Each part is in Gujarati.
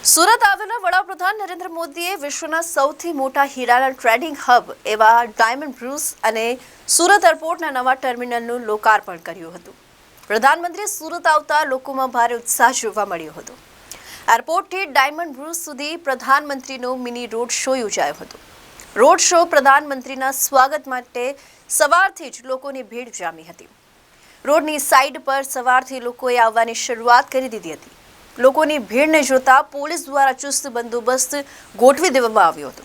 સુરત આવેલા વડાપ્રધાન નરેન્દ્ર મોદીએ વિશ્વના સૌથી મોટા હીરાના ટ્રેડિંગ હબ એવા ડાયમંડ બ્રુસ અને સુરત એરપોર્ટના નવા ટર્મિનલનું લોકાર્પણ કર્યું હતું. પ્રધાનમંત્રી સુરત આવતા લોકોમાં ભારે ઉત્સાહ જોવા મળ્યો હતો. એરપોર્ટથી ડાયમંડ બ્રુસ સુધી પ્રધાનમંત્રીનો મિની રોડ શો યોજાયો હતો. રોડ શો પ્રધાનમંત્રીના સ્વાગત માટે સવારથી જ લોકોની ભીડ જામી હતી. રોડની સાઈડ પર સવારથી લોકોએ આવવાની શરૂઆત કરી દીધી હતી. લોકોની ભીડને જોતા પોલીસ દ્વારા ચુસ્ત બંદોબસ્ત ગોઠવી દેવામાં આવ્યો હતો.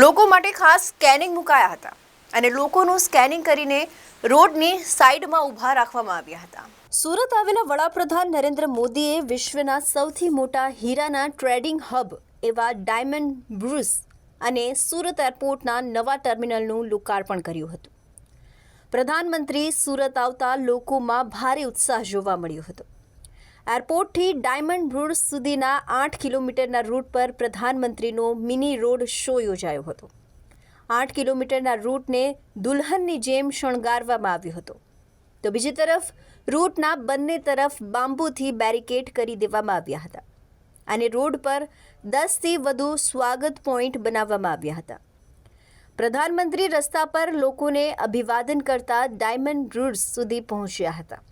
લોકો માટે ખાસ સ્કેનિંગ મુકાયા હતા અને લોકોનું સ્કેનિંગ કરીને રોડની સાઈડમાં ઊભા રાખવામાં આવ્યા હતા. સુરત આવેલા વડાપ્રધાન નરેન્દ્ર મોદીએ વિશ્વના સૌથી મોટા હીરાના ટ્રેડિંગ હબ એવા ડાયમંડ બ્રુસ અને સુરત એરપોર્ટના નવા ટર્મિનલનું લોકાર્પણ કર્યું હતું. પ્રધાનમંત્રી સુરત આવતા લોકોમાં ભારે ઉત્સાહ જોવા મળ્યો હતો. એરપોર્ટથી ડાયમંડ બ્રુસ સુધીના 8 કિલોમીટરના રૂટ પર પ્રધાનમંત્રીનો મિની રોડ શો યોજાયો હતો. 8 કિલોમીટરના રૂટને દુલ્હનની જેમ શણગારવામાં આવ્યો હતો. તો બીજી તરફ રૂટના બંને તરફ બાંબુથી બેરિકેડ કરી દેવામાં આવ્યા હતા અને રોડ પર 10થી વધુ સ્વાગત પોઈન્ટ બનાવવામાં આવ્યા હતા. પ્રધાનમંત્રી રસ્તા પર લોકોને અભિવાદન કરતા ડાયમંડ બ્રુસ સુધી પહોંચ્યા હતા.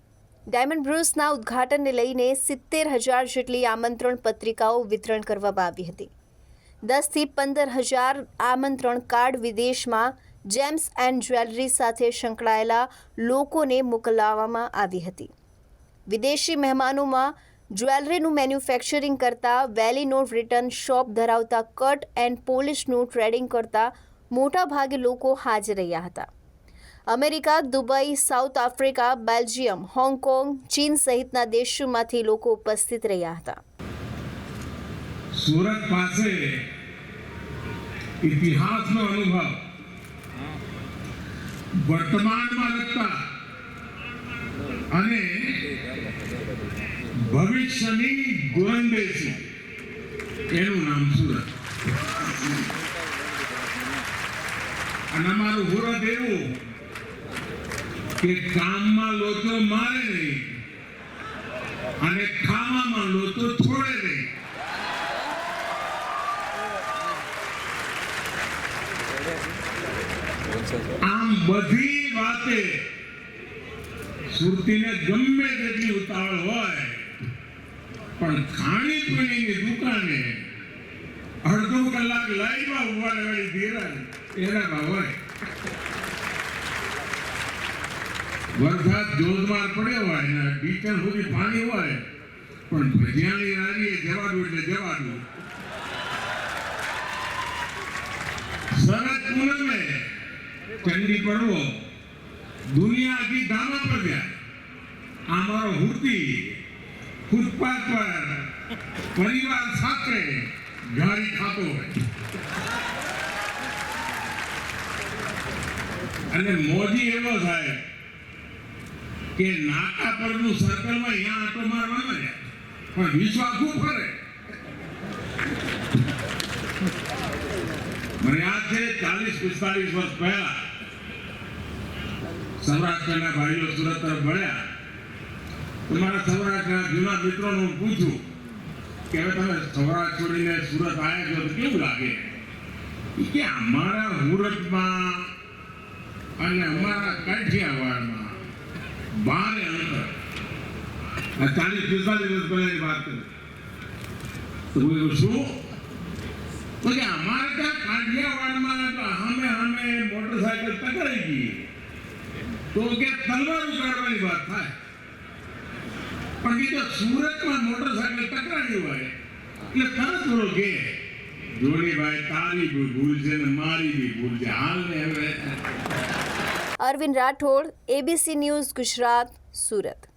ડાયમંડ બ્રુસના ઉદ્ઘાટનને લઈને 70,000 જેટલી આમંત્રણ પત્રિકાઓ વિતરણ કરવામાં આવી હતી. 10થી 15,000 આમંત્રણ કાર્ડ વિદેશમાં જેમ્સ એન્ડ જ્વેલરી સાથે સંકળાયેલા લોકોને મોકલવામાં આવી હતી. વિદેશી મહેમાનોમાં જ્વેલરીનું મેન્યુફેક્ચરિંગ કરતા વેલીનો રિટર્ન શોપ ધરાવતા કટ એન્ડ પોલિશનું ટ્રેડિંગ કરતા મોટાભાગે લોકો હાજર રહ્યા હતા. America, Dubai, south Africa, Belgium, Hong Kong, ચીન સહિતના દેશોમાંથી લોકો ઉપસ્થિત રહ્યા હતા. સુરત પાસે ઇતિહાસનો અનુભવ, વર્તમાનમાં લગતા અને ભવિષ્યની ગોરંદેશી, એનું નામ સુરત. અને અમારું સુરત એવું કે કામમાં લોચો મારે નહીં અને ખાવામાં લોચો છોડે નહીં. આમ બધી વાતે સુરતીને ગમે તેટલી ઉતાવળ હોય પણ ખાણીપીણીની દુકાને અડધો કલાક લાઈનમાં ઉભા રહેવાની ધીરજ એનામાં હોય. વરસાદ જોરદાર પડ્યો હોય ને ટીચર સુધી પાણી હોય પણ ભજીયાની રાજીએ જવાનું એટલે જવાનું. શરદ પૂનમે ઠંડી પડવો દુનિયા આખી ધામા પર જાય. આ મારો હુતી ફૂટપાથ પર પરિવાર સાથે ગાડી ખાતો હોય અને મોજી એવો થાય કે નાકા પરનું સર્કલમાં અહીંયા આટો મારવાનો છે પણ વિશ્વ આખું ફરે. મને યાદ છે 40-45 વર્ષ પહેલા સૌરાષ્ટ્રના ભાઈઓ સુરત તરફ વળ્યા તો મારા સૌરાષ્ટ્રના જૂના મિત્રોનું પૂછ્યું કે હવે તમે સૌરાષ્ટ્ર છોડીને સુરત આવ્યા છો તો કેવું લાગે? કે અમારા સુરતમાં અને અમારા કાઠિયાવાડમાં બારે અંતર. 40-45 વર્ષ પહેલાની વાત કરી તો શું તો કે અમારે ત્યાં કાઠિયાવાડમાં અમે મોટરસાયકલ ટકરાઈ ગઈ તો કે તલવાર ઉગાડવાની વાત થાય પણ કે સુરતમાં મોટરસાયકલ ટકરાવી હોય એટલે તરત બોલો કે જોડીભાઈ તારી બી ભૂલ છે ને મારી બી ભૂલ છે. હાલ ને હવે અરવિંદ રાઠોડ, ABC ન્યૂઝ, ગુજરાત, સુરત.